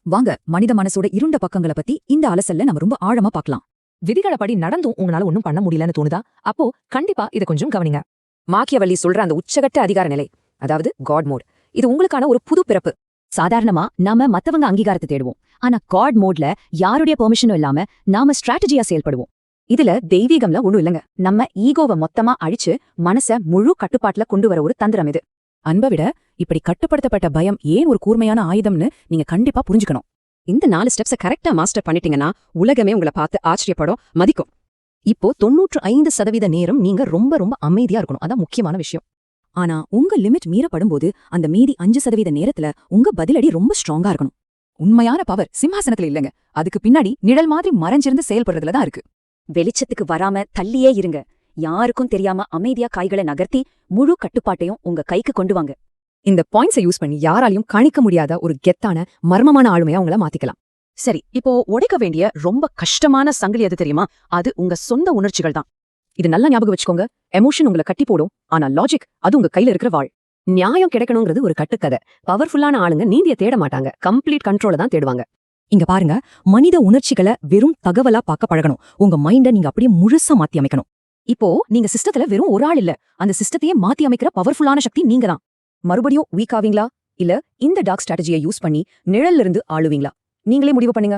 வாங்க மனித மனசோட இருண்ட பக்கங்களை பத்தி இந்த அலசல்ல நம்ம ரொம்ப ஆழமா பார்க்கலாம். விதிகளப்படி நடந்தும் உங்களால ஒண்ணும் பண்ண முடியலன்னு தோணுதா? அப்போ கண்டிப்பா இதை கொஞ்சம் கவனிங்க. மாக்கியவல்லி சொல்ற அந்த உச்சகட்ட அதிகார நிலை, அதாவது காட் மோட், இது உங்களுக்கான ஒரு புது பிறப்பு. சாதாரணமா நாம மத்தவங்க அங்கீகாரத்தை தேடுவோம். ஆனா காட் மோட்ல யாருடைய பெர்மிஷனும் இல்லாம நாம ஸ்ட்ராட்டஜியா செயல்படுவோம். இதுல தெய்வீகம்ல ஒண்ணும் இல்லங்க. நம்ம ஈகோவை மொத்தமா அழிச்சு மனச முழு கட்டுப்பாட்டுல கொண்டு வர ஒரு தந்திரம் இது. அன்பை விட இப்படி கட்டுப்படுத்தப்பட்ட பயம் ஏன் ஒரு கூர்மையான ஆயுதம்னு நீங்க கண்டிப்பா புரிஞ்சுக்கணும். இந்த 4 ஸ்டெப்ஸை கரெக்டா மாஸ்டர் பண்ணிட்டீங்கன்னா உலகமே உங்களை பார்த்து ஆச்சரியப்படும், மதிக்கும். இப்போ 95% நேரம் நீங்க ரொம்ப ரொம்ப அமைதியா இருக்கணும். அதான் முக்கியமான விஷயம். ஆனா உங்க லிமிட் மீறப்படும்போது அந்த மீதி 5% நேரத்துல உங்க பதிலடி ரொம்ப ஸ்ட்ராங்கா இருக்கணும். உண்மையான பவர் சிம்ஹாசனத்துல இல்லங்க, அதுக்கு பின்னாடி நிழல் மாதிரி மறைஞ்சிருந்து செயல்படுறதுல தான் இருக்கு. வெளிச்சத்துக்கு வராம தள்ளியே இருங்க. யாருக்கும் தெரியாம அமைதியா கைகளை நகர்த்தி முழு கட்டுப்பாட்டையும் உங்க கைக்கு கொண்டு வாங்க. இந்த பாயிண்ட்ஸை யூஸ் பண்ணி யாராலையும் கணிக்க முடியாத ஒரு கெத்தான மர்மமான ஆளுமையா உங்களை மாத்திக்கலாம். சரி, இப்போ உடைக்க வேண்டிய ரொம்ப கஷ்டமான சங்கிலி எது தெரியுமா? அது உங்க சொந்த உணர்ச்சிகள் தான். இது நல்லா ஞாபகம் வச்சுக்கோங்க. எமோஷன் உங்களை கட்டி போடும், ஆனா லாஜிக் அது உங்க கையில இருக்கிற வாழ். நியாயம் கிடைக்கணுங்கிறது ஒரு கட்டுக்கதை. பவர்ஃபுல்லான ஆளுங்க நீதியை தேட மாட்டாங்க, கம்ப்ளீட் கண்ட்ரோல தான் தேடுவாங்க. இங்க பாருங்க, மனித உணர்ச்சிகளை வெறும் தகவலா பார்க்க பழகணும். உங்க மைண்ட நீங்க அப்படியே முழுசா மாத்தி அமைக்கணும். இப்போ நீங்க சிஸ்டத்துல வெறும் ஒரு ஆள் இல்ல, அந்த சிஸ்டத்தையே மாத்தி அமைக்கிற பவர்ஃபுல்லான சக்தி நீங்க தான். மறுபடியும் வீக் ஆவீங்களா இல்ல இந்த டார்க் ஸ்ட்ராட்டஜியை யூஸ் பண்ணி நிழல்ல இருந்து ஆளுவீங்களா? நீங்களே முடிவு பண்ணுங்க.